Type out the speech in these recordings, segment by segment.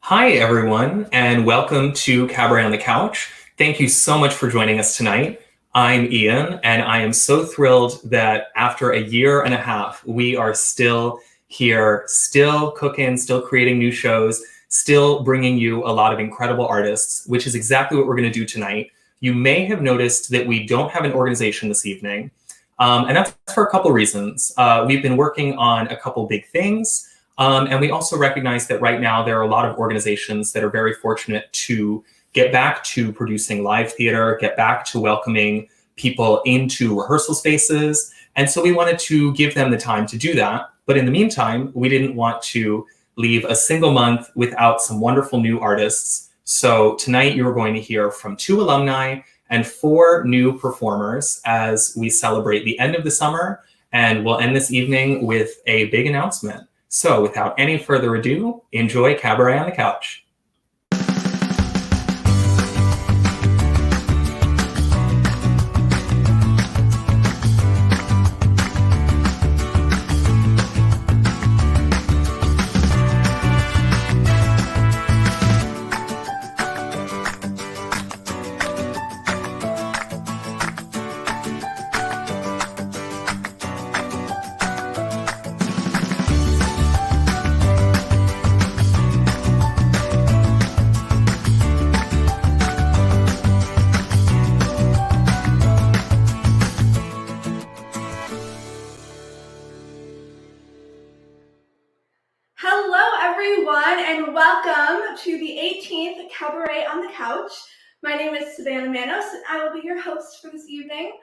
Hi, everyone, and welcome to Cabaret on the Couch. Thank you so much for joining us tonight. I'm Ian, and I am so thrilled that after a year and a half, we are still here, still cooking, still creating new shows, still bringing you a lot of incredible artists, which is exactly what we're going to do tonight. You may have noticed that we don't have an organization this evening, and that's for a couple reasons. We've been working on a couple big things. And we also recognize that right now there are a lot of organizations that are very fortunate to get back to producing live theater, get back to welcoming people into rehearsal spaces. And so we wanted to give them the time to do that. But in the meantime, we didn't want to leave a single month without some wonderful new artists. So tonight you are going to hear from 2 alumni and 4 new performers as we celebrate the end of the summer. And we'll end this evening with a big announcement. So without any further ado, enjoy Cabaret on the Couch. To the 18th Cabaret on the Couch. My name is Savanah Manos, and I will be your host for this evening.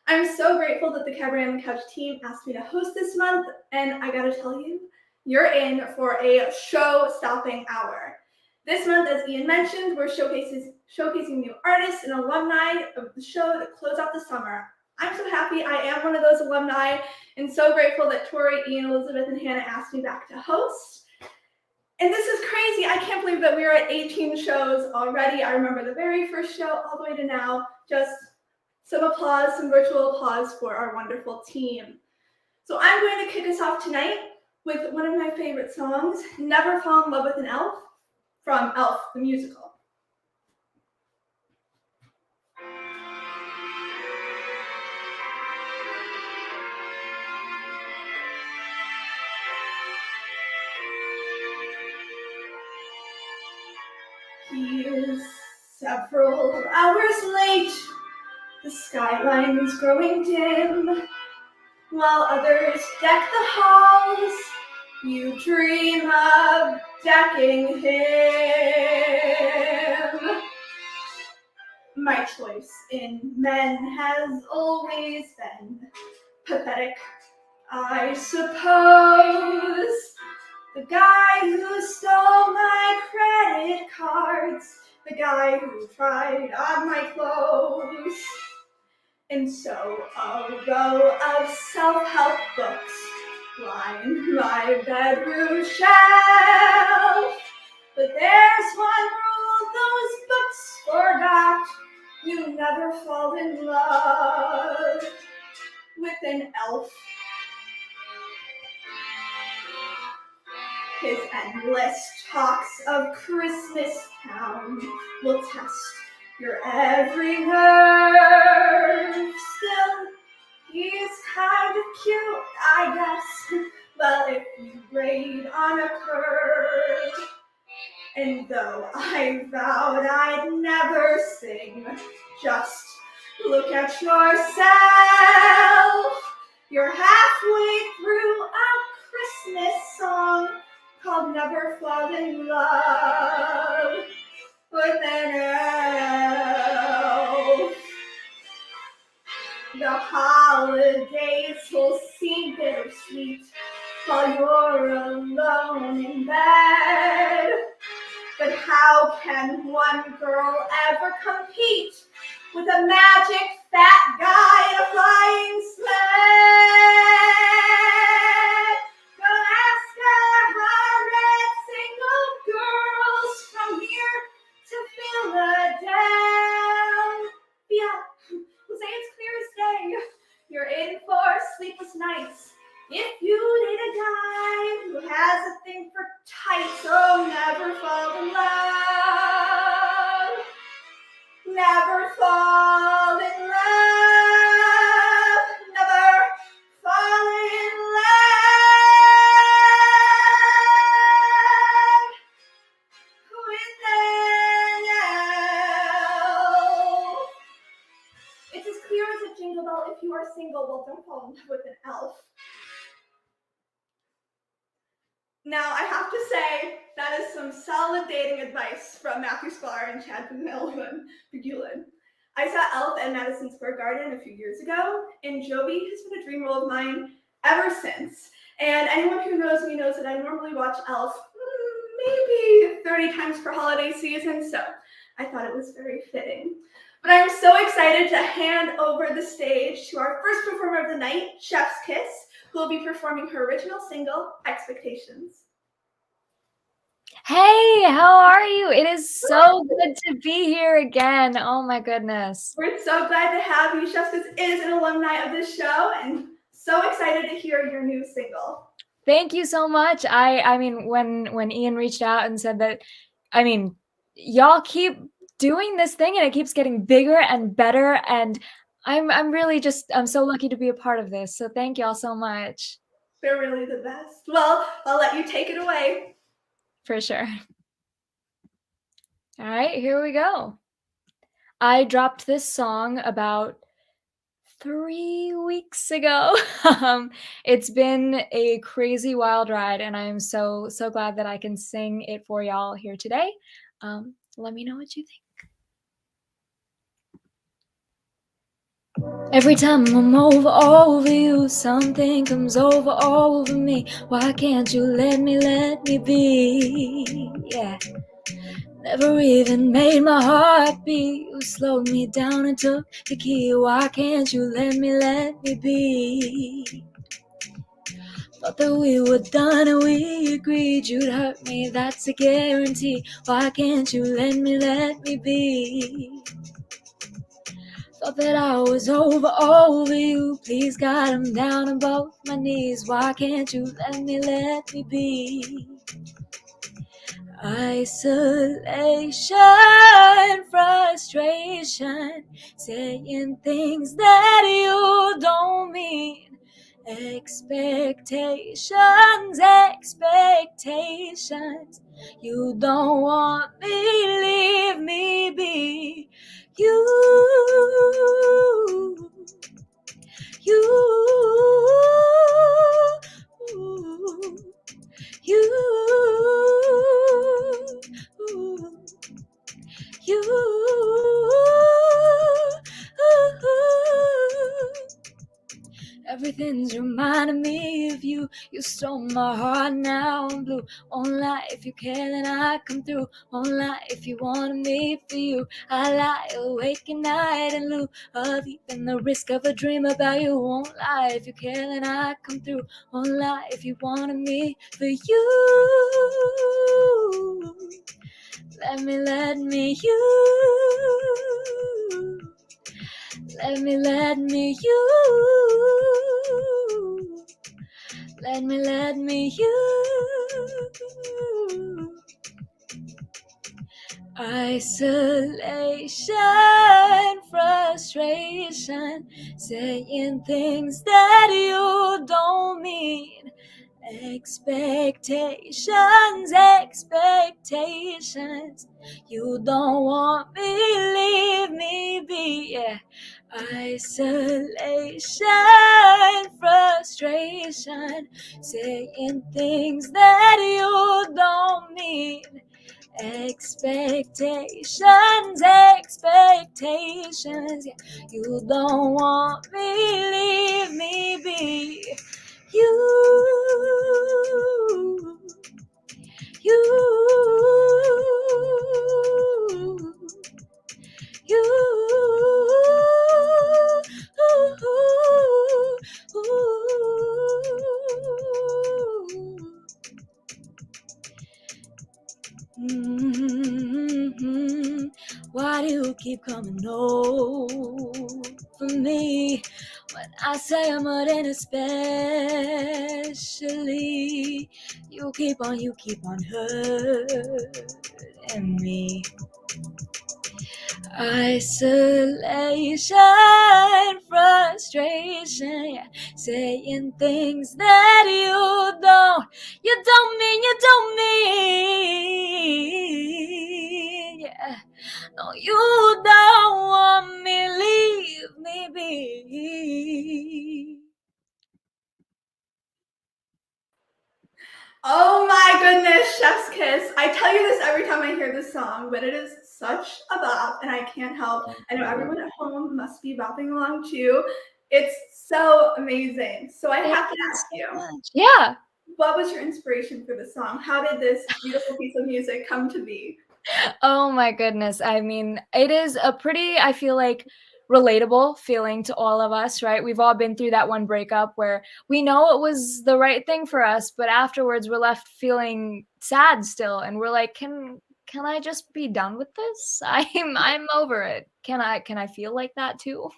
I'm so grateful that the Cabaret on the Couch team asked me to host this month, and I gotta tell you, you're in for a show-stopping hour. This month, as Ian mentioned, we're showcasing new artists and alumni of the show to close out the summer. I'm so happy I am one of those alumni, and so grateful that Tori, Ian, Elizabeth, and Hannah asked me back to host. And this is crazy. I can't believe that we are at 18 shows already. I remember the very first show all the way to now. Just some applause, some virtual applause for our wonderful team. So I'm going to kick us off tonight with one of my favorite songs, Never Fall in Love with an Elf, from Elf, the musical. He is several hours late, the skyline is growing dim, while others deck the halls, you dream of decking him. My choice in men has always been pathetic, I suppose. The guy who stole my credit cards, the guy who tried on my clothes. And so a row of self-help books line my bedroom shelf. But there's one rule those books forgot: you never fall in love with an elf. His endless talks of Christmas Town will test your every nerve. Still, he's kind of cute, I guess, but if you grade on a curve. And though I vowed I'd never sing, just look at yourself. You're halfway through a Christmas song called Never Fall in Love with an elf. The holidays will seem bittersweet while you're alone in bed. But how can one girl ever compete with a magic fat guy in a flying sled? Don't ask 100 single girls from here to Philadelphia who say it's clear as day you're in for sleepless nights. If you date a guy who has a thing for tights, oh, never fall in love well, if you are single, well, don't fall in love with an elf. Now, I have to say, that is some solid dating advice from Matthew Spar and Chad Pagulin. I saw Elf at Madison Square Garden a few years ago, and Jovi has been a dream role of mine ever since. And anyone who knows me knows that I normally watch Elf maybe 30 times per holiday season, so I thought it was very fitting. But I'm so excited to hand over the stage to our first performer of the night, Chef's Kiss, who will be performing her original single, Expectations. Hey, how are you? It is so good to be here again. Oh my goodness. We're so glad to have you. Chef's Kiss is an alumni of this show, and so excited to hear your new single. Thank you so much. I mean, when Ian reached out and said that, I mean, y'all keep doing this thing and it keeps getting bigger and better, and I'm really I'm so lucky to be a part of this. So thank y'all so much. They're really the best. Well, I'll let you take it away. For sure. All right, here we go. I dropped this song about 3 weeks ago. It's been a crazy wild ride, and I'm so glad that I can sing it for y'all here today. Let me know what you think. Every time I move over you, something comes over me. Why can't you let me be? Yeah. Never even made my heart beat. You slowed me down and took the key. Why can't you let me be? Thought that we were done and we agreed you'd hurt me, that's a guarantee. Why can't you let me be? Thought that I was over you. Please God, I'm down on both my knees. Why can't you let me be? Isolation, frustration, saying things that you don't mean. Expectations, you don't want me, leave me be. You everything's reminding me of you. You stole my heart, now I'm blue. Won't lie, if you care then I come through. Won't lie, if you wanted me for you. I lie awake at night in lieu of even the risk of a dream about you. Won't lie, if you care then I come through. Won't lie, if you wanted me for you. Let me you. Let me you. Let me you. Isolation, frustration, saying things that you don't mean. Expectations, you don't want me, leave me be. Yeah. Isolation, frustration, saying things that you don't mean. Expectations, yeah. You don't want me, leave me be. You Why do you keep coming over me when I say I'm not in especially? You keep on hurting me. Isolation, frustration, yeah. Saying things that you don't mean, yeah. No, you don't want me, leave me be. Oh my goodness, Chef's Kiss. I tell you this every time I hear this song, but it is such a bop, and I can't help. I know everyone at home must be bopping along too. It's so amazing. So I have to ask you, Yeah. what was your inspiration for the song? How did this beautiful piece of music come to be? Oh my goodness. I mean, it is a pretty, I feel like, relatable feeling to all of us, right? We've all been through that one breakup where we know it was the right thing for us, but afterwards we're left feeling sad still, and we're like, can I just be done with this? I'm over it. Can I feel like that too?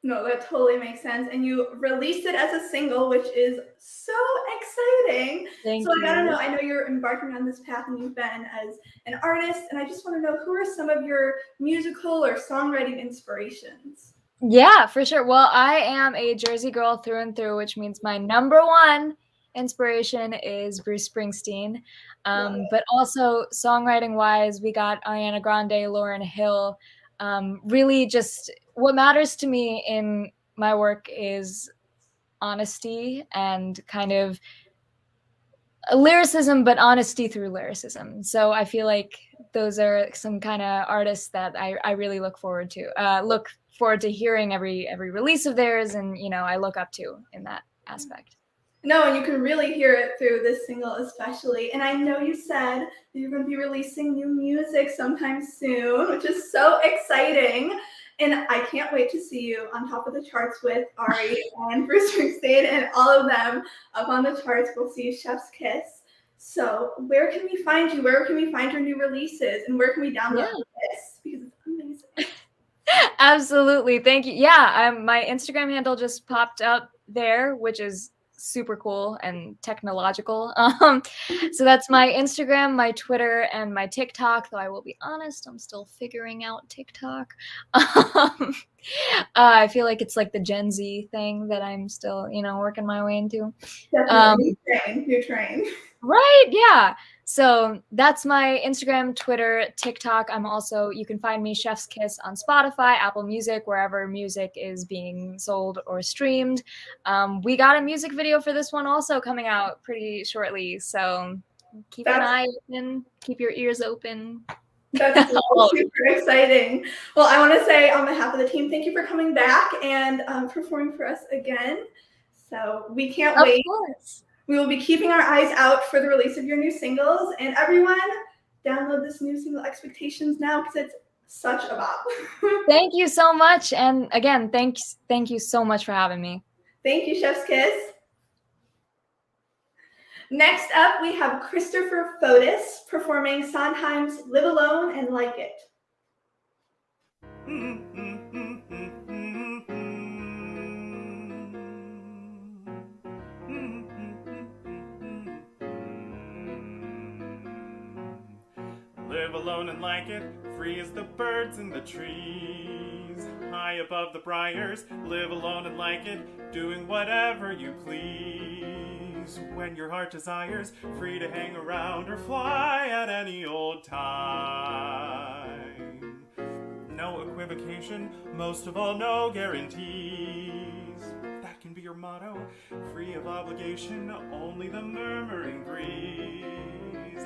No, that totally makes sense. And you released it as a single, which is so exciting. Thank So I gotta know, you. I know you're embarking on this path and you've been as an artist, and I just want to know, who are some of your musical or songwriting inspirations? Yeah, for sure. Well, I am a Jersey girl through and through, which means my number one inspiration is Bruce Springsteen. Love it. But also songwriting wise, we got Ariana Grande, Lauryn Hill. Really, just what matters to me in my work is honesty and kind of lyricism, but honesty through lyricism. So I feel like those are some kind of artists that I really look forward to hearing every release of theirs, and I look up to in that aspect. No, and you can really hear it through this single, especially. And I know you said that you're going to be releasing new music sometime soon, which is so exciting. And I can't wait to see you on top of the charts with Ari and Bruce Springsteen and all of them up on the charts. We'll see you, Chef's Kiss. So, where can we find you? Where can we find your new releases? And where can we download this? Because it's amazing. Absolutely. Thank you. Yeah, my Instagram handle just popped up there, which is super cool and technological. So that's my Instagram, my Twitter, and my TikTok, though I will be honest, I'm still figuring out TikTok. I feel like it's like the Gen Z thing that I'm still, working my way into. Definitely. New train. Right, yeah. So that's my Instagram, Twitter, TikTok. You can find me Chef's Kiss on Spotify, Apple Music, wherever music is being sold or streamed. We got a music video for this one also coming out pretty shortly. So keep an eye open, keep your ears open. That's super exciting. Well, I want to say on behalf of the team, thank you for coming back and performing for us again. So we can't wait. Of course. We will be keeping our eyes out for the release of your new singles. And everyone, download this new single, Expectations, now, because it's such a bop. Thank you so much. And again, thank you so much for having me. Thank you, Chef's Kiss. Next up, we have Christopher Fotis performing Sondheim's Live Alone and Like It. Live alone and like it, free as the birds in the trees. High above the briars, live alone and like it, doing whatever you please. When your heart desires, free to hang around or fly at any old time. No equivocation, most of all no guarantees. That can be your motto, free of obligation, only the murmuring breeze.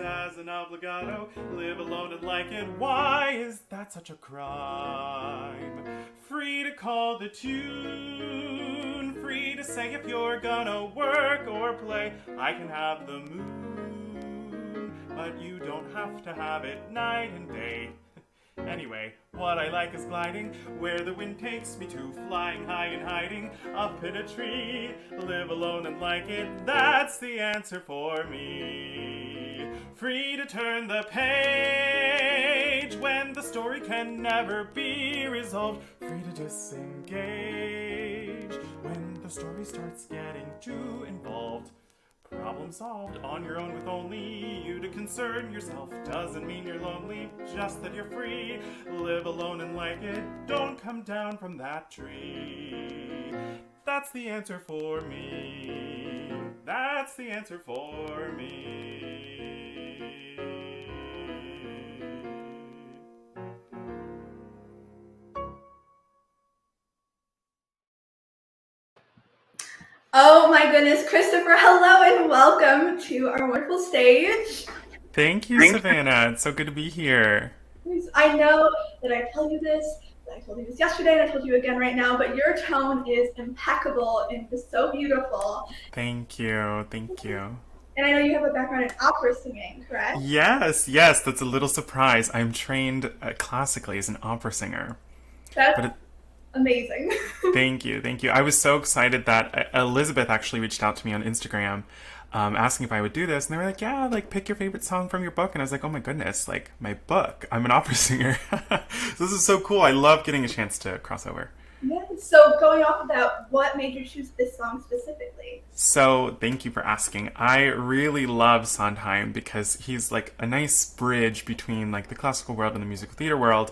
As an obligato, live alone and like it. Why is that such a crime? Free to call the tune, free to say if you're gonna work or play. I can have the moon, but you don't have to have it night and day. Anyway, what I like is gliding, where the wind takes me to, flying high and hiding up in a tree. Live alone and like it, that's the answer for me. Free to turn the page when the story can never be resolved. Free to disengage when the story starts getting too involved. Problem solved on your own with only you to concern yourself. Doesn't mean you're lonely, just that you're free. Live alone and like it, don't come down from that tree. That's the answer for me. That's the answer for me. Oh my goodness, Christopher, hello and welcome to our wonderful stage. Thank you, Savannah. It's so good to be here. I know that I told you this yesterday, and I told you again right now, but your tone is impeccable and just so beautiful. Thank you. Thank you. And I know you have a background in opera singing, correct? Yes, that's a little surprise. I'm trained classically as an opera singer. That's But amazing. thank you. Thank you. I was so excited that Elizabeth actually reached out to me on Instagram asking if I would do this. And they were like, yeah, like pick your favorite song from your book. And I was like, oh my goodness, like my book. I'm an opera singer. So this is so cool. I love getting a chance to cross over. Yeah. So going off of that, what made you choose this song specifically? So, thank you for asking. I really love Sondheim because he's like a nice bridge between like the classical world and the musical theater world.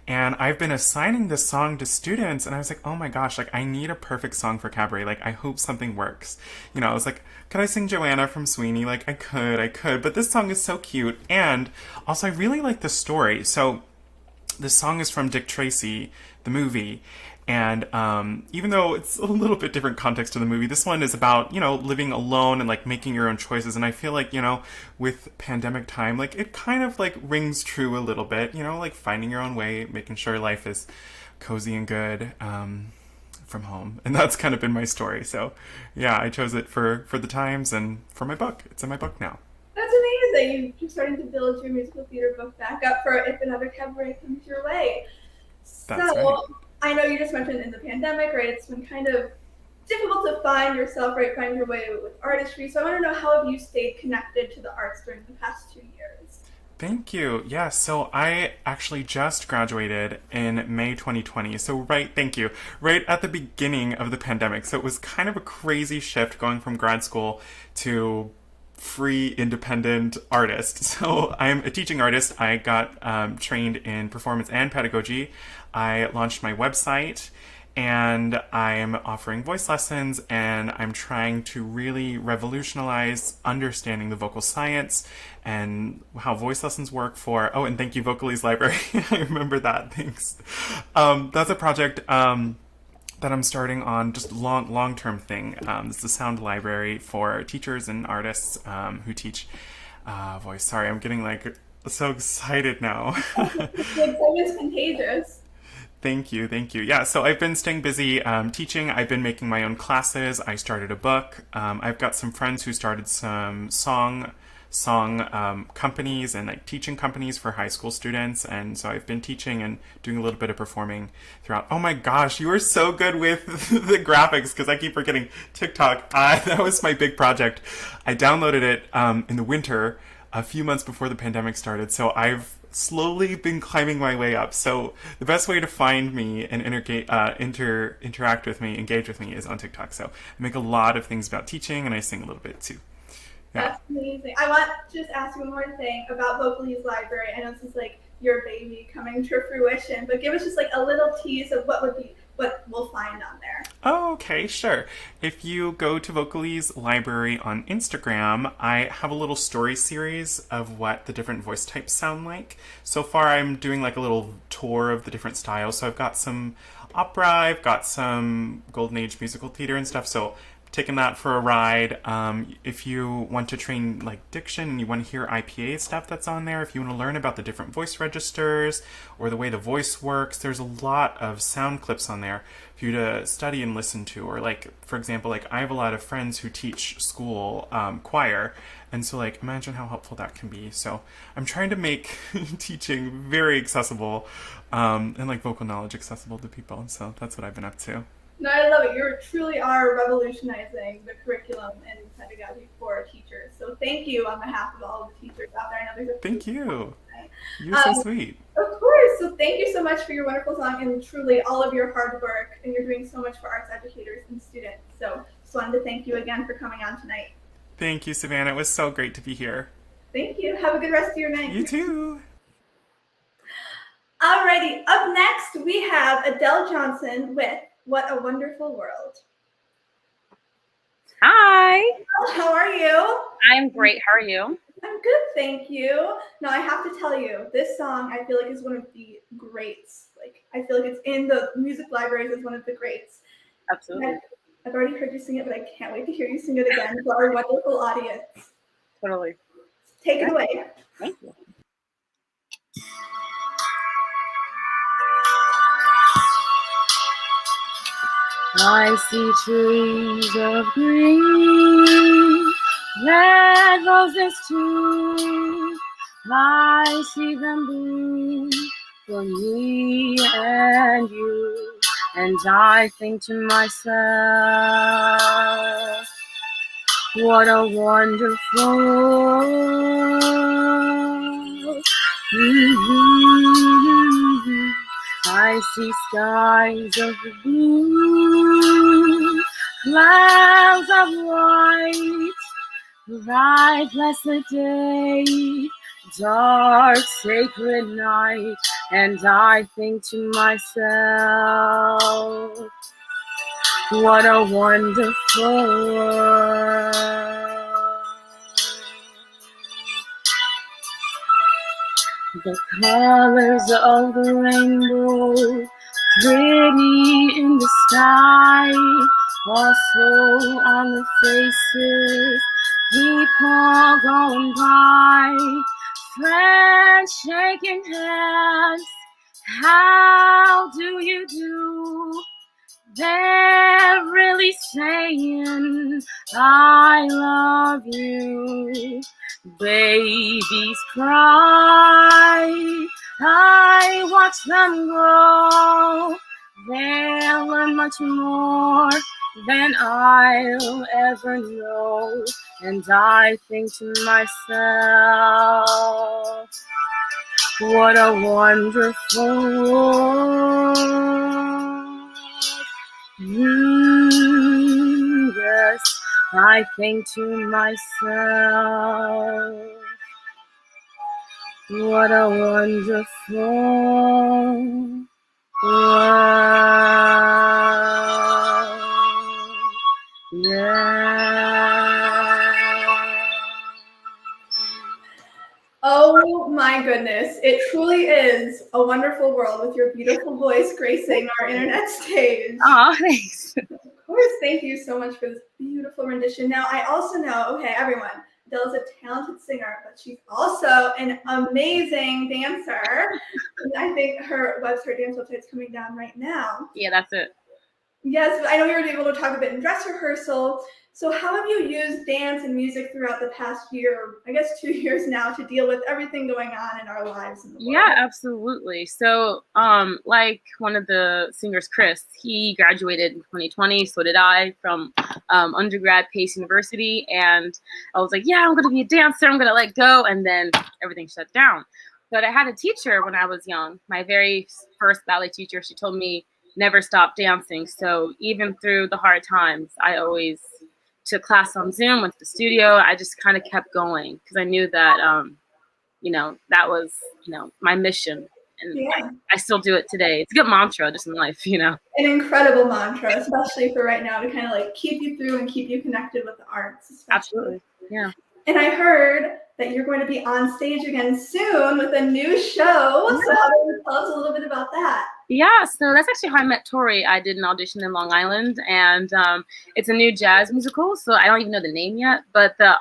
And I've been assigning this song to students, and I was like, oh my gosh, like I need a perfect song for Cabaret. Like, I hope something works. You know, I was like, could I sing Joanna from Sweeney? Like, I could. But this song is so cute. And also, I really like the story. So, this song is from Dick Tracy, the movie. And even though it's a little bit different context to the movie, this one is about, you know, living alone and like making your own choices. And I feel like, you know, with pandemic time, like it kind of like rings true a little bit, you know, like finding your own way, making sure life is cozy and good from home. And that's kind of been my story. So yeah, I chose it for the times and for my book. It's in my book now. That's amazing. You're starting to build your musical theater book back up for if another cabaret comes your way. That's So, right. I know you just mentioned in the pandemic, right? It's been kind of difficult to find yourself, right? Find your way with artistry. So I want to know, how have you stayed connected to the arts during the past 2 years? Thank you. Yeah, so I actually just graduated in May 2020. So thank you. Right at the beginning of the pandemic. So it was kind of a crazy shift going from grad school to free independent artist. So I'm a teaching artist. I got trained in performance and pedagogy. I launched my website and I'm offering voice lessons and I'm trying to really revolutionize understanding the vocal science and how voice lessons work for, oh, and thank you, Vocalese Library. I remember that, thanks. That's a project that I'm starting on, just long-term thing. This is a sound library for teachers and artists who teach voice. Sorry, I'm getting like so excited now. The excitement is contagious. Thank you. Yeah, so I've been staying busy teaching. I've been making my own classes. I started a book. I've got some friends who started some song companies and like teaching companies for high school students, and so I've been teaching and doing a little bit of performing throughout. Oh my gosh, you are so good with the graphics because I keep forgetting TikTok. That was my big project. I downloaded it in the winter, a few months before the pandemic started, so I've slowly been climbing my way up. So the best way to find me and interact with me, engage with me, is on TikTok. So I make a lot of things about teaching and I sing a little bit too. Yeah. That's amazing. I want to just ask you one more thing about Vocalese Library. I know this is like your baby coming to fruition, but give us just like a little tease of what we'll find on there. Oh, okay, sure. If you go to Vocalese Library on Instagram, I have a little story series of what the different voice types sound like. So far, I'm doing like a little tour of the different styles. So I've got some opera, I've got some Golden Age musical theater and stuff. So taking that for a ride. If you want to train like diction and you want to hear IPA stuff that's on there, if you want to learn about the different voice registers or the way the voice works, there's a lot of sound clips on there for you to study and listen to. Or like, for example, like I have a lot of friends who teach school choir, and so like imagine how helpful that can be. So I'm trying to make teaching very accessible and like vocal knowledge accessible to people. So that's what I've been up to. No, I love it. You truly are revolutionizing the curriculum and pedagogy for teachers. So thank you on behalf of all of the teachers out there. I know there's a Thank you. You're so sweet. Of course. So thank you so much for your wonderful song and truly all of your hard work. And you're doing so much for arts educators and students. So just wanted to thank you again for coming on tonight. Thank you, Savannah. It was so great to be here. Thank you. Have a good rest of your night. You too. Alrighty. Up next, we have Adelle Johnson with What a Wonderful World. Hi. How are you? I'm great. How are you? I'm good, thank you. Now, I have to tell you, this song I feel like is one of the greats. Like, I feel like it's in the music libraries as one of the greats. Absolutely. I've already heard you sing it, but I can't wait to hear you sing it again to our wonderful audience. Totally. Take it away. Thank you. I see trees of green, red roses too. I see them bloom for me and you. And I think to myself, what a wonderful world. Mhm. I see skies of blue, clouds of white, bright blessed day, dark sacred night, and I think to myself, what a wonderful world. The colors of the rainbow, pretty in the sky, also on the faces, people going by, friends shaking hands, how do you do? They're really saying, I love you. Babies cry, I watch them grow. They'll learn much more than I'll ever know. And I think to myself, what a wonderful world. Yes, I think to myself, what a wonderful world. Yeah. Oh my goodness. It truly is a wonderful world with your beautiful voice gracing our internet stage. Oh, thanks. Of course, thank you so much for this beautiful rendition. Now, I also know, okay, everyone, Adele's a talented singer, but she's also an amazing dancer. I think her dance website's coming down right now. Yeah, that's it. Yes, I know you were able to talk a bit in dress rehearsal. So how have you used dance and music throughout the past year, I guess 2 years now, to deal with everything going on in our lives in the world? Yeah, absolutely. So, like one of the singers, Chris, he graduated in 2020. So did I, from undergrad Pace University. And I was like, yeah, I'm going to be a dancer. I'm going to let go. And then everything shut down. But I had a teacher when I was young. My very first ballet teacher, she told me, never stop dancing. So even through the hard times, I always took class on Zoom, went to the studio. I just kind of kept going because I knew that, that was, my mission. And Yeah. I still do it today. It's a good mantra just in life, An incredible mantra, especially for right now, to kind of like keep you through and keep you connected with the arts. Especially. Absolutely. Yeah. And I heard that you're going to be on stage again soon with a new show. Yeah. So how about you tell us a little bit about that? Yeah, so that's actually how I met Tori. I did an audition in Long Island, and it's a new jazz musical, so I don't even know the name yet, but the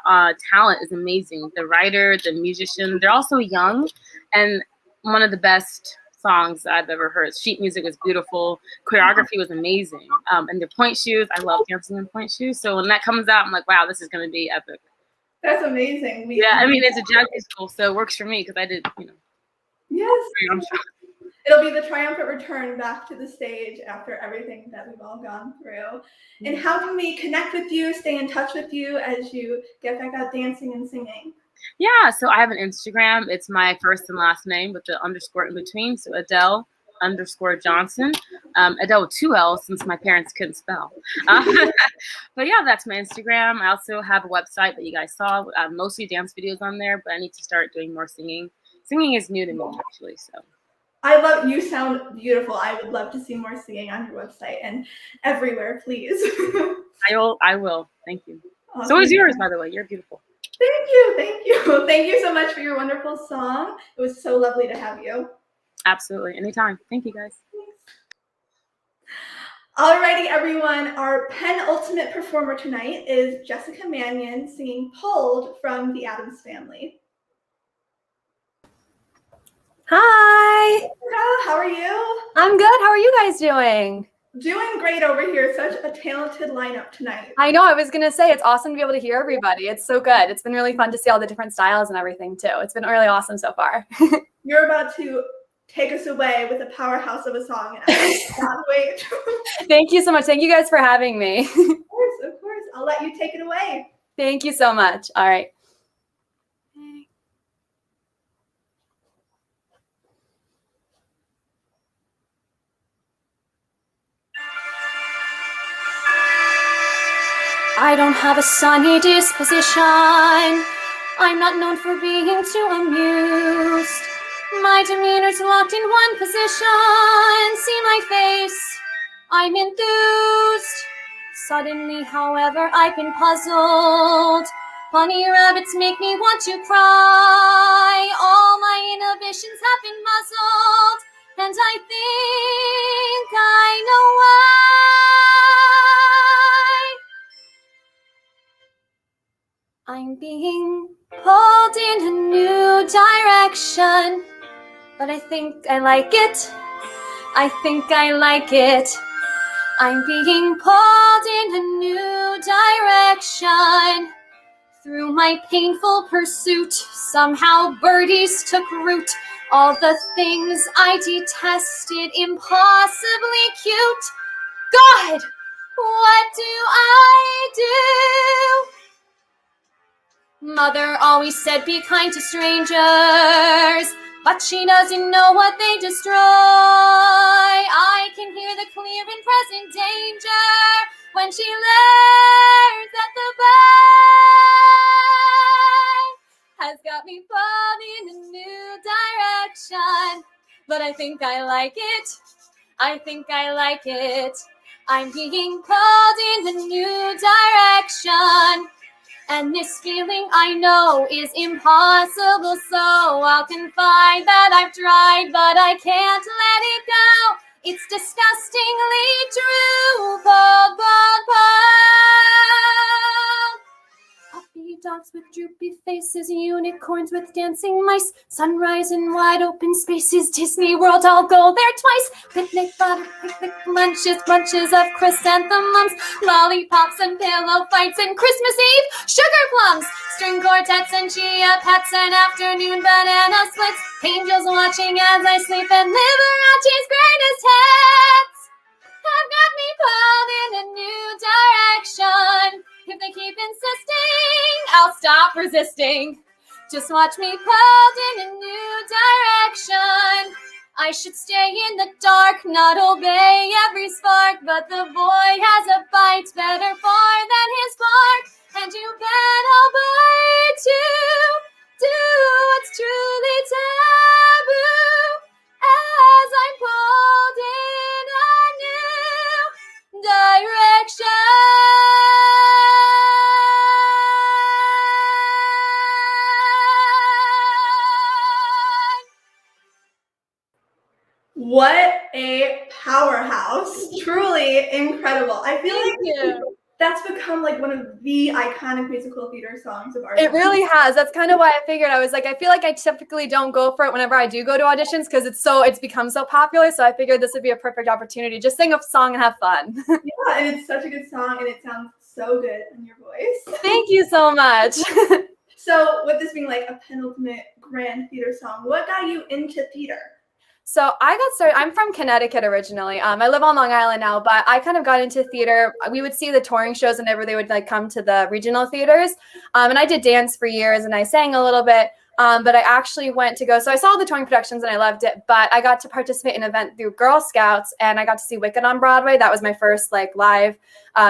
talent is amazing. The writer, the musician, they're also young, and one of the best songs I've ever heard. Sheet music was beautiful. Choreography was amazing. And the point shoes, I love dancing in point shoes, so when that comes out, I'm like, wow, this is going to be epic. That's amazing. Yeah, I mean, it's a jazz musical, so it works for me because I did, Yes. It'll be the triumphant return back to the stage after everything that we've all gone through. And how can we connect with you, stay in touch with you as you get back out dancing and singing? Yeah, so I have an Instagram. It's my first and last name with the underscore in between. So Adelle_Johnson. Adelle with 2 L's since my parents couldn't spell. But yeah, that's my Instagram. I also have a website that you guys saw. Mostly dance videos on there, but I need to start doing more singing. Singing is new to me, actually, so. I love, you sound beautiful. I would love to see more singing on your website and everywhere, please. I will. Thank you. Awesome. So is yours, by the way. You're beautiful. Thank you. Thank you. Thank you so much for your wonderful song. It was so lovely to have you. Absolutely. Anytime. Thank you, guys. Alrighty, everyone. Our penultimate performer tonight is Jessica Manion singing Pulled from the Addams Family. Hi. Jessica, how are you? I'm good. How are you guys doing? Doing great over here. Such a talented lineup tonight. I know. I was going to say it's awesome to be able to hear everybody. It's so good. It's been really fun to see all the different styles and everything too. It's been really awesome so far. You're about to take us away with a powerhouse of a song. And I can't wait. Thank you so much. Thank you guys for having me. Of course. I'll let you take it away. Thank you so much. All right. I don't have a sunny disposition. I'm not known for being too amused. My demeanor's locked in one position. See my face, I'm enthused. Suddenly, however, I've been puzzled. Bunny rabbits make me want to cry. All my inhibitions have been muzzled, and I think I know why. I'm being pulled in a new direction, but I think I like it. I think I like it. I'm being pulled in a new direction. Through my painful pursuit, somehow birdies took root. All the things I detested, impossibly cute. God, what do I do? Mother always said be kind to strangers, but she doesn't know what they destroy. I can hear the clear and present danger when she learns that the boy has got me falling in a new direction. But I think I like it. I think I like it. I'm being pulled in a new direction. And this feeling I know is impossible, so I'll confide that I've tried, but I can't let it go. It's disgustingly true. Pulled, pulled, pulled. Puppy dogs with droopy faces, unicorns with dancing mice, sunrise in wide open spaces, Disney World, I'll go there twice. Picnic butter, picnic lunches, bunches of chrysanthemums, lollipops and pillow fights, and Christmas Eve, sugar plums, string quartets and chia pets, and afternoon banana splits, angels watching as I sleep, and Liberace's greatest hits have got me pulled in a new direction. If they keep insisting, I'll stop resisting. Just watch me pulled in a new direction. I should stay in the dark, not obey every spark, but the boy has a bite better far than his bark, and you can't help but to do what's truly taboo as I'm pulled in a new direction. What a powerhouse. Truly incredible. I feel like that's become like one of the iconic musical theater songs of our time. It really has. That's kind of why I figured. I was like, I feel like I typically don't go for it whenever I do go to auditions because it's become so popular. So I figured this would be a perfect opportunity. Just sing a song and have fun. Yeah, and it's such a good song and it sounds so good in your voice. Thank you so much. So with this being like a penultimate grand theater song, what got you into theater? So I got started, I'm from Connecticut originally. I live on Long Island now, but I kind of got into theater. We would see the touring shows whenever they would like come to the regional theaters. And I did dance for years and I sang a little bit. But I actually went to so I saw the touring productions and I loved it, but I got to participate in an event through Girl Scouts and I got to see Wicked on Broadway. That was my first like live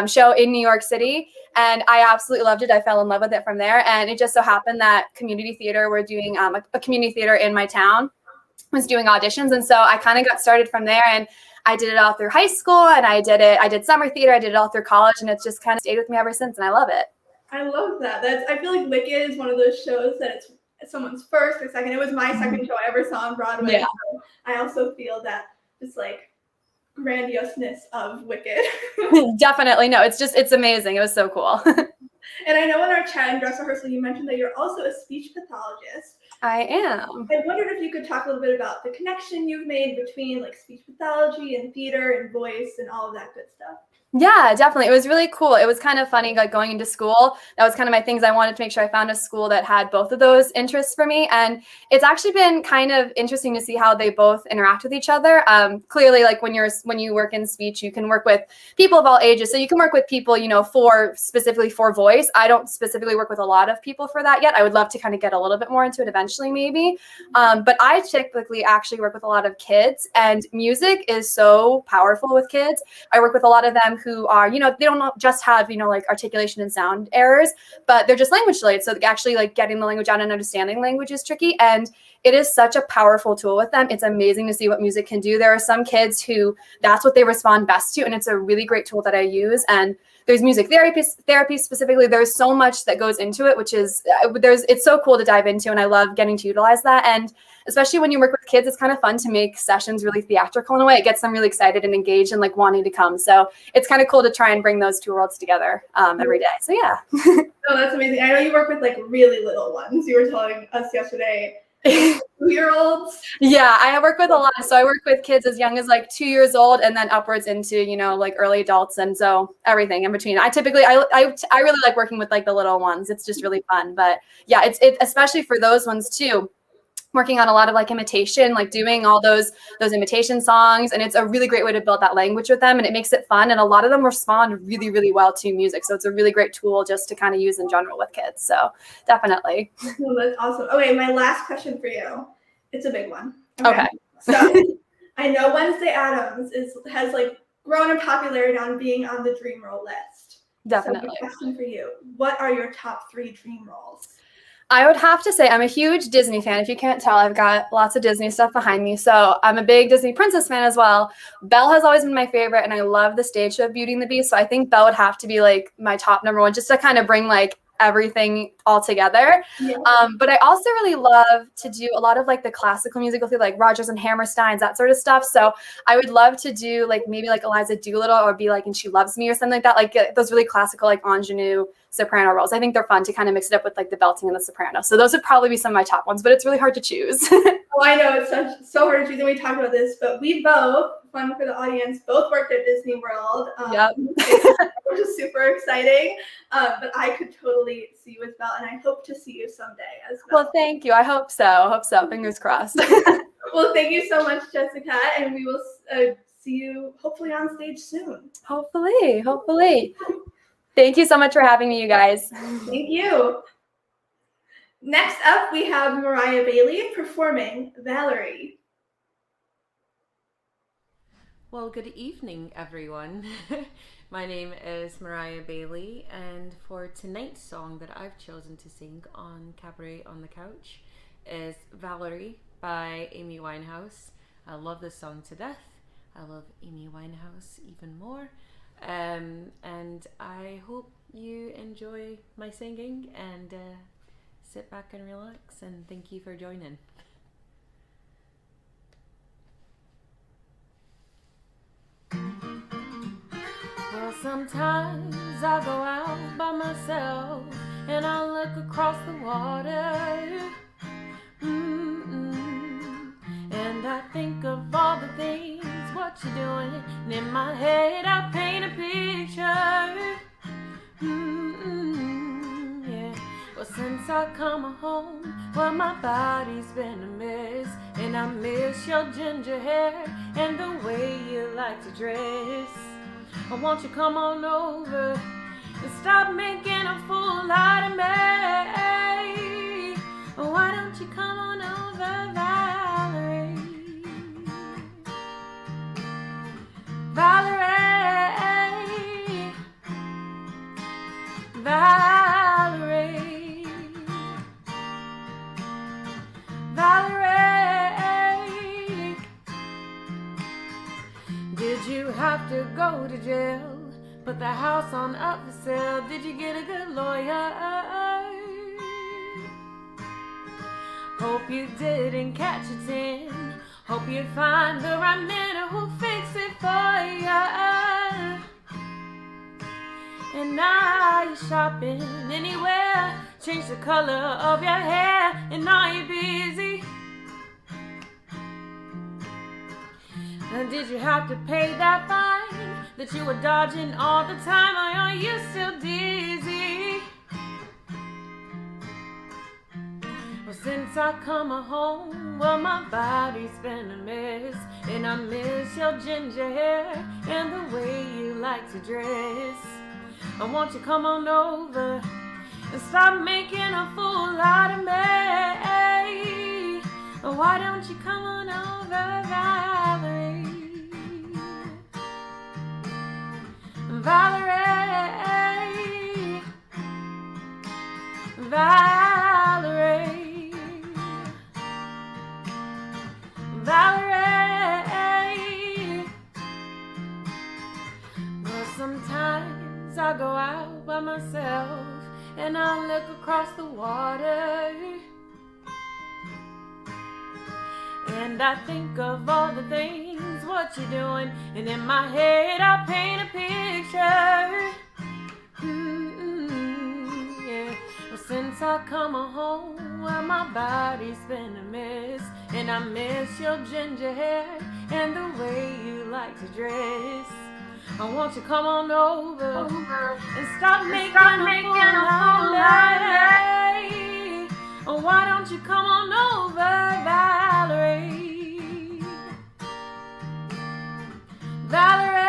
show in New York City. And I absolutely loved it. I fell in love with it from there. And it just so happened that community theater, we're doing a community theater in my town, was doing auditions. And so I kind of got started from there and I did it all through high school and I did summer theater. I did it all through college and it's just kind of stayed with me ever since. And I love it. I love that. I feel like Wicked is one of those shows that it's someone's first or second. It was my second show I ever saw on Broadway. Yeah. So I also feel that just like grandioseness of Wicked. Definitely. No, it's amazing. It was so cool. And I know in our chat and dress rehearsal, you mentioned that you're also a speech pathologist. I am. I wondered if you could talk a little bit about the connection you've made between like speech pathology and theater and voice and all of that good stuff. Yeah, definitely. It was really cool. It was kind of funny, like going into school. That was kind of my things. I wanted to make sure I found a school that had both of those interests for me. And it's actually been kind of interesting to see how they both interact with each other. Clearly, like when you work in speech, you can work with people of all ages. So you can work with people, specifically for voice. I don't specifically work with a lot of people for that yet. I would love to kind of get a little bit more into it eventually, maybe. But I typically actually work with a lot of kids, and music is so powerful with kids. I work with a lot of them who are, they don't just have, like articulation and sound errors, but they're just language delayed. So actually like getting the language out and understanding language is tricky. And it is such a powerful tool with them. It's amazing to see what music can do. There are some kids who that's what they respond best to. And it's a really great tool that I use. And there's music therapy specifically. There's so much that goes into it, which is, it's so cool to dive into. And I love getting to utilize that. And especially when you work with kids, it's kind of fun to make sessions really theatrical in a way. It gets them really excited and engaged and like wanting to come. So it's kind of cool to try and bring those two worlds together every day. So yeah. Oh, that's amazing. I know you work with like really little ones. You were telling us yesterday. 2-year-olds. Yeah, I work with a lot. So I work with kids as young as like 2 years old and then upwards into, like early adults. And so everything in between. I really like working with like the little ones. It's just really fun. But yeah, it's especially for those ones too. Working on a lot of like imitation, like doing all those imitation songs. And it's a really great way to build that language with them. And it makes it fun. And a lot of them respond really, really well to music. So it's a really great tool just to kind of use in general with kids. So definitely. Oh, that's awesome. Okay, my last question for you. It's a big one. Okay. So I know Wednesday Addams has like grown in popularity on being on the dream role list. Definitely. So my question for you, what are your top 3 dream roles? I would have to say I'm a huge Disney fan. If you can't tell, I've got lots of Disney stuff behind me. So I'm a big Disney princess fan as well. Belle has always been my favorite, and I love the stage show of Beauty and the Beast. So I think Belle would have to be like my top number one, just to kind of bring like everything all together. Yeah. But I also really love to do a lot of like the classical musical theater, like Rodgers and Hammerstein's, that sort of stuff. So I would love to do like maybe like Eliza Doolittle or be like And She Loves Me or something like that, like those really classical like ingenue soprano roles. I think they're fun to kind of mix it up with like the belting and the soprano. So those would probably be some of my top ones, but it's really hard to choose. Oh, I know it's so hard to choose, and we talked about this, but we both, fun for the audience, both worked at Disney World. Yep. Which is super exciting. But I could totally see you with Belle, and I hope to see you someday as well. Well, thank you. I hope so. Fingers crossed. Well, thank you so much, Jessica, and we will see you hopefully on stage soon. Hopefully. Thank you so much for having me, you guys. Thank you. Next up, we have Mariah Baillie performing Valerie. Well, good evening, everyone. My name is Mariah Baillie, and for tonight's song that I've chosen to sing on Cabaret on the Couch is Valerie by Amy Winehouse. I love this song to death. I love Amy Winehouse even more. And I hope you enjoy my singing and sit back and relax, and thank you for joining. Well, sometimes I go out by myself and I look across the water. And I think of all the things, what you're doing, and in my head I paint a picture. Yeah. Well, since I come home, well, my body's been a mess, and I miss your ginger hair and the way you like to dress. I want you to come on over and stop making a fool out of me. Why don't you come on over, Valerie? Valerie, Valerie, Valerie. Did you have to go to jail? Put the house on up for sale? Did you get a good lawyer? Hope you didn't catch a 10. Hope you find the right man who'll fix it for ya. And now you're shopping anywhere. Change the color of your hair, and now you're busy. And did you have to pay that fine that you were dodging all the time? Or are you still dizzy? Well, since I come home, well, my body's been a mess. And I miss your ginger hair and the way you like to dress. I want you to come on over and stop making a fool out of me. Why don't you come on over, Valerie? Valerie, Valerie, Valerie. Well, sometimes I go out by myself and I look across the water. And I think of all the things, what you're doing, and in my head I paint a picture. Yeah. Well, since I come home, well, my body's been a mess. And I miss your ginger hair and the way you like to dress. I want you to come on over and stop making a fool out of me. Oh, why don't you come on over, Valerie? Valerie,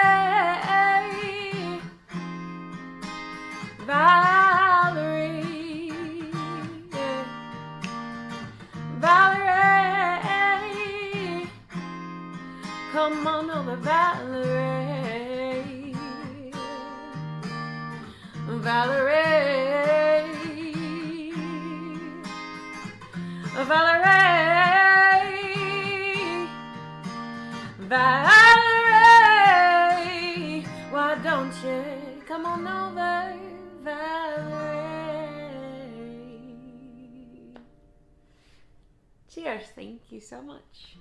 Valerie, yeah. Valerie, come on over, Valerie, Valerie, Valerie, Valerie, why don't you come on over, Valerie? Cheers, thank you so much.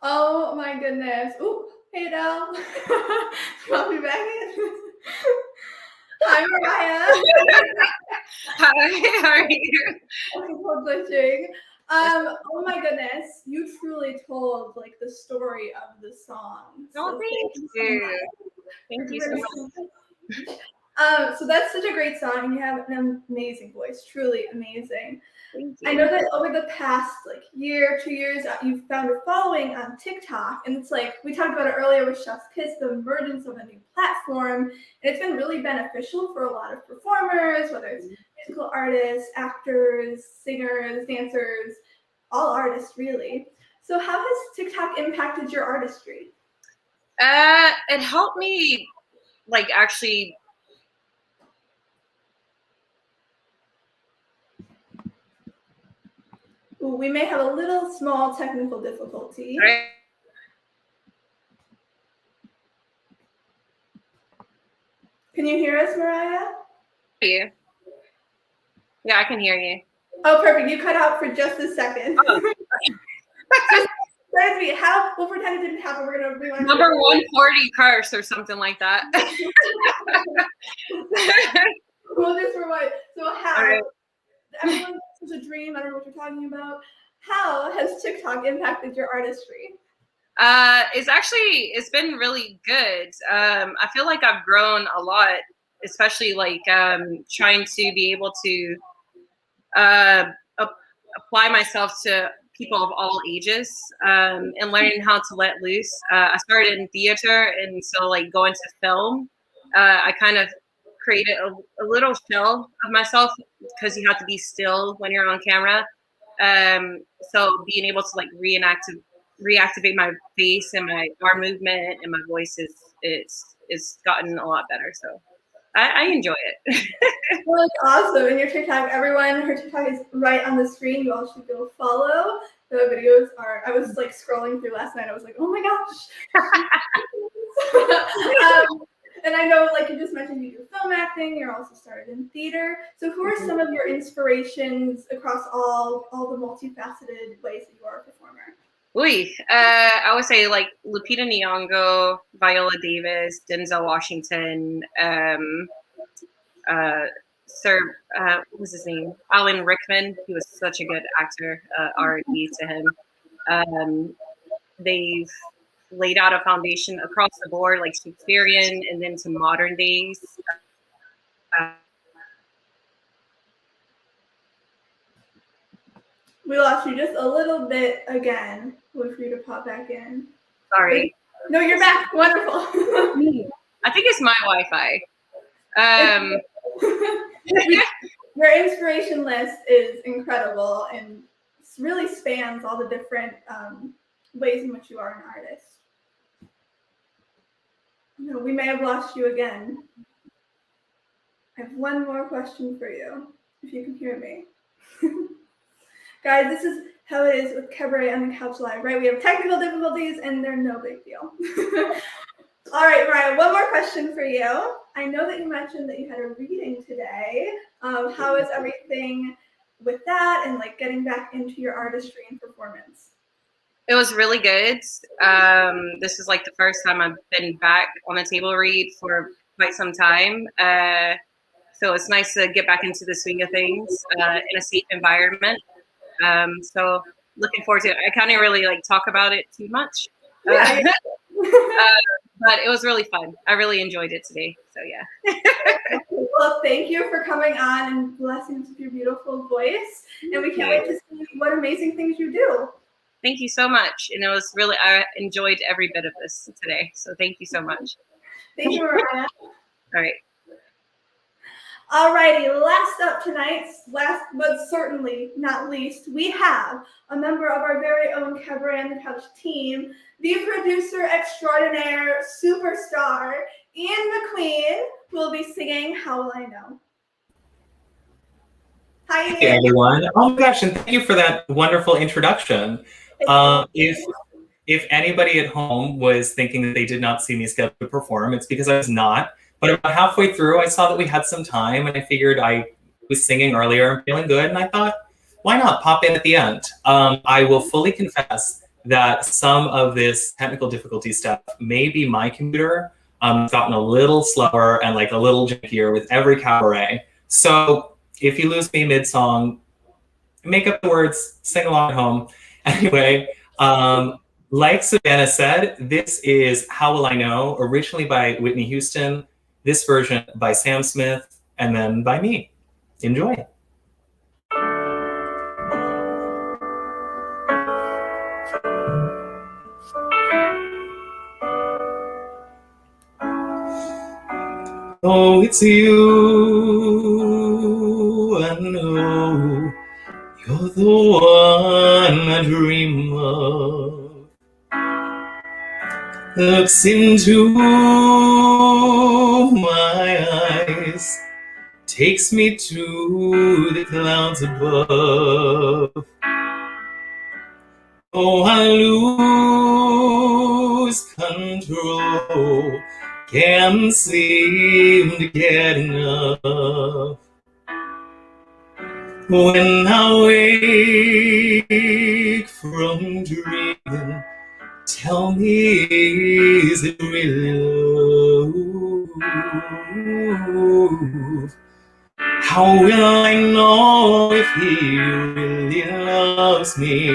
Oh my goodness. Ooh, hey Adelle. Drop me back in. Hi, Mariah. Hi, how are you? People glitching. Oh my goodness, you truly told like the story of the song. Oh, thank you. Thank you so much. So that's such a great song. You have an amazing voice, truly amazing. Thank you. I know that over the past like year, 2 years, you've found a following on TikTok, and it's like we talked about it earlier with Chef's Kiss, the emergence of a new platform, and it's been really beneficial for a lot of performers, whether it's musical artists, actors, singers, dancers, all artists really. So how has TikTok impacted your artistry? It helped me like actually. Ooh, we may have a little small technical difficulty. Right. Can you hear us, Mariah? Yeah, I can hear you. Oh, perfect. You cut out for just a second. Oh. We'll pretend it didn't happen. We're gonna rewind. Number 140 curse or something like that. We'll just rewind. So how? All right. Everyone, this is a dream. I don't know what you're talking about. How has TikTok impacted your artistry? It's been really good. I feel like I've grown a lot, especially like trying to be able to apply myself to people of all ages and learning how to let loose. I started in theater, and so like going to film, I kind of created a little shell of myself because you have to be still when you're on camera. So being able to like reactivate my face and my arm movement and my voice is gotten a lot better. So I enjoy it. Well, it's awesome. And your TikTok, everyone, her TikTok is right on the screen. You all should go follow. The videos are, I was like scrolling through last night. I was like, oh my gosh. And I know, like you just mentioned, you do film acting. You're also started in theater. So who are some of your inspirations across all the multifaceted ways that you are a performer? I would say like Lupita Nyong'o, Viola Davis, Denzel Washington, what was his name? Alan Rickman. He was such a good actor. R&B to him. They've laid out a foundation across the board, like Shakespearean, and then to modern days. We lost you just a little bit again. Wait for you to pop back in. Sorry. No, you're back. Wonderful. I think it's my Wi-Fi. Your inspiration list is incredible and really spans all the different ways in which you are an artist. No, we may have lost you again. I have one more question for you, if you can hear me. Guys, this is how it is with Cabaret on the Couch Live, right? We have technical difficulties and they're no big deal. All right, Mariah, one more question for you. I know that you mentioned that you had a reading today. How is everything with that and like getting back into your artistry and performance? It was really good. This is like the first time I've been back on a table read for quite some time. So it's nice to get back into the swing of things in a safe environment. So looking forward to it. I can't really like talk about it too much. But it was really fun. I really enjoyed it today. So yeah. Well, thank you for coming on and blessing us with your beautiful voice. And we can't wait to see what amazing things you do. Thank you so much. And it was really, I enjoyed every bit of this today. So thank you so much. Thank you, Mariah. All right. Alrighty, last up tonight, last but certainly not least, we have a member of our very own Cabaret on the Couch team, the producer extraordinaire, superstar, Ian McQueen, who will be singing How Will I Know. Hi, Ian. Hey, everyone. Oh my gosh, and thank you for that wonderful introduction. If anybody at home was thinking that they did not see me scheduled to perform, it's because I was not. But about halfway through, I saw that we had some time, and I figured I was singing earlier and feeling good, and I thought, why not pop in at the end? I will fully confess that some of this technical difficulty stuff may be my computer. It's gotten a little slower and like a little jankier with every cabaret. So if you lose me mid-song, make up the words, sing along at home. Anyway, like Savanah said, this is How Will I Know, originally by Whitney Houston, this version by Sam Smith, and then by me. Enjoy. Oh, it's you, I know. You're the one I dream of. Looks into my eyes, takes me to the clouds above. Oh, I lose control, can't seem to get enough. When I wake from dreaming, tell me, is it really love? How will I know if he really loves me?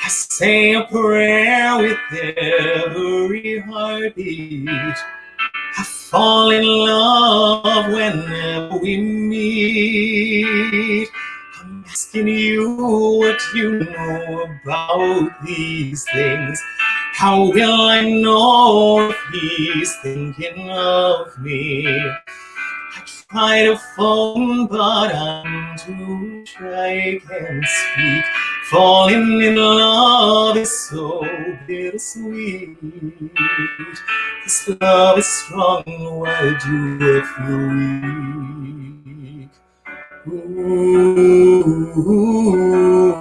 I say a prayer with every heartbeat. I fall in love whenever we meet. I'm asking you what you know about these things. How will I know if he's thinking of me? I try to phone, but I'm too shy, I can't speak. Falling in love is so bittersweet. This love is strong, why do you feel weak? Ooh. Ooh.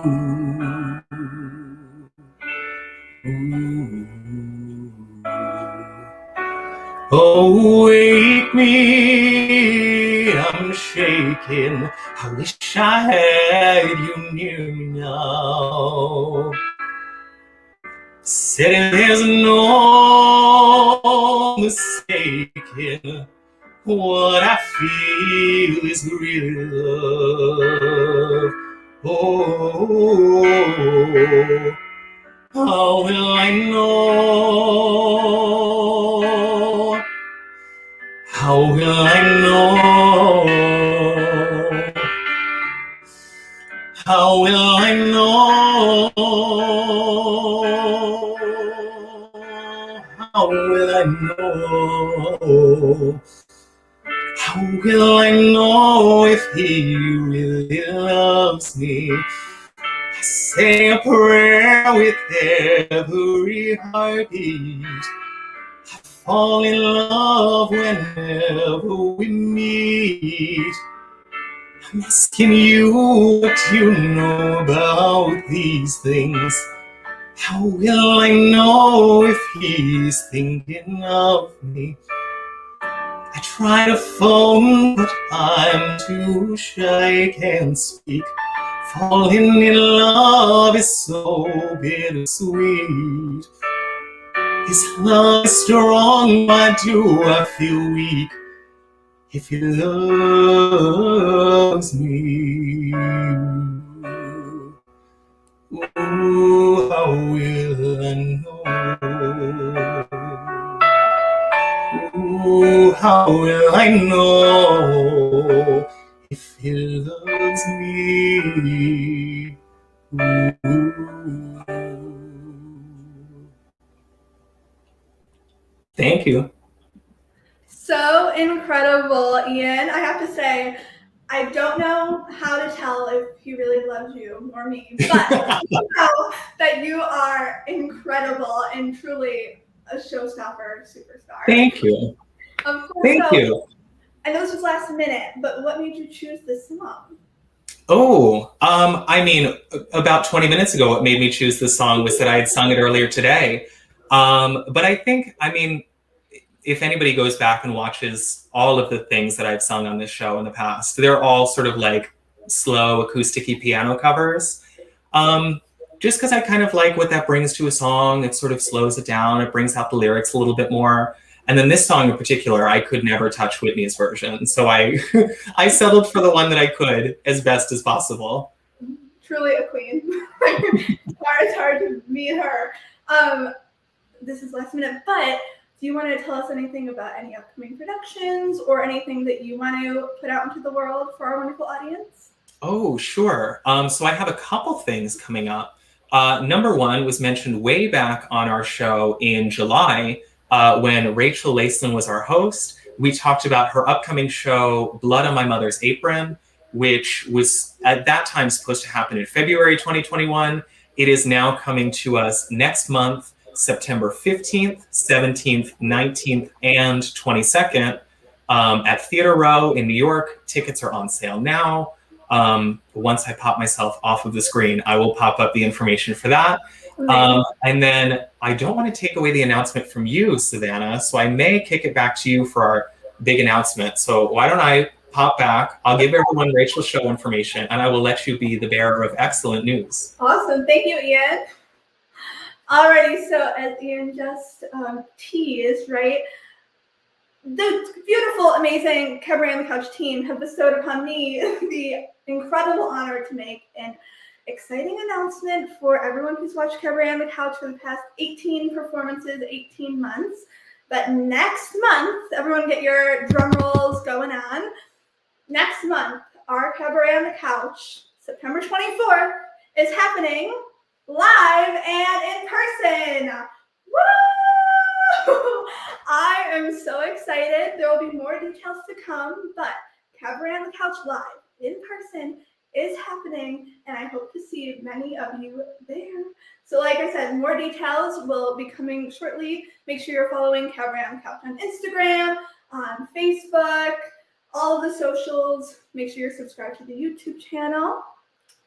Oh, wake me, I'm shaking. I wish I had you near me now. Said there's no mistaking what I feel is really love. Oh, how will I know? How will I know? How will I know? How will I know? How will I know if he really loves me? I say a prayer with every heartbeat. I fall in love whenever we meet. I'm asking you what you know about these things. How will I know if he's thinking of me? I try to phone, but I'm too shy, can't speak. Falling in love is so bittersweet. His love is strong, why do I feel weak? If he loves me, ooh, how will I know? Ooh, how will I know if he loves me? Ooh. Thank you. So incredible, Ian. I have to say, I don't know how to tell if he really loves you or me, but I know that you are incredible and truly a showstopper superstar. Thank you. Of course. Thank you. I know this was last minute, but what made you choose this song? Oh, I mean, about 20 minutes ago, what made me choose this song was that I had sung it earlier today. But I think, I mean, if anybody goes back and watches all of the things that I've sung on this show in the past, they're all sort of like slow acoustic-y piano covers. Just because I kind of like what that brings to a song. It sort of slows it down. It brings out the lyrics a little bit more. And then this song in particular, I could never touch Whitney's version. So I I settled for the one that I could as best as possible. Truly a queen. It's hard to meet her. This is last minute, but do you want to tell us anything about any upcoming productions or anything that you want to put out into the world for our wonderful audience? Oh, sure. So I have a couple things coming up. Number one was mentioned way back on our show in July when Rachel Laceland was our host. We talked about her upcoming show, Blood on My Mother's Apron, which was at that time supposed to happen in February 2021. It is now coming to us next month, September 15th, 17th, 19th, and 22nd at Theater Row in New York. Tickets are on sale now. Once I pop myself off of the screen, I will pop up the information for that. And then I don't want to take away the announcement from you, Savanah, so I may kick it back to you for our big announcement. So why don't I pop back? I'll give everyone Rachel's show information, and I will let you be the bearer of excellent news. Awesome. Thank you, Ian. Alrighty, so as Ian just teased, right, the beautiful, amazing Cabaret on the Couch team have bestowed upon me the incredible honor to make an exciting announcement for everyone who's watched Cabaret on the Couch for the past 18 performances, 18 months. But next month, everyone get your drum rolls going on. Next month, our Cabaret on the Couch, September 24th, is happening live and in person. Woo! I am so excited. There will be more details to come, but Cabaret on the Couch live in person is happening, and I hope to see many of you there. So like I said, more details will be coming shortly. Make sure you're following Cabaret on the Couch on Instagram, on Facebook, all of the socials. Make sure you're subscribed to the YouTube channel.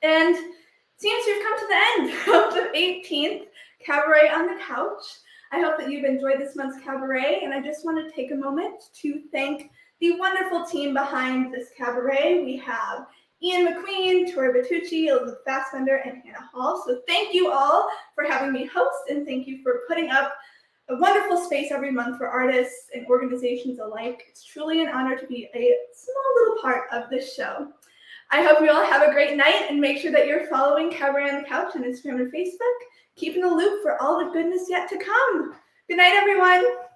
And it seems we've come to the end of the 18th Cabaret on the Couch. I hope that you've enjoyed this month's Cabaret, and I just want to take a moment to thank the wonderful team behind this Cabaret. We have Ian McQueen, Tori Bertucci, Elizabeth Fassbender, and Hannah Hall. So thank you all for having me host, and thank you for putting up a wonderful space every month for artists and organizations alike. It's truly an honor to be a small little part of this show. I hope you all have a great night, and make sure that you're following Cabaret on the Couch on Instagram and Facebook, keeping the loop for all the goodness yet to come. Good night, everyone.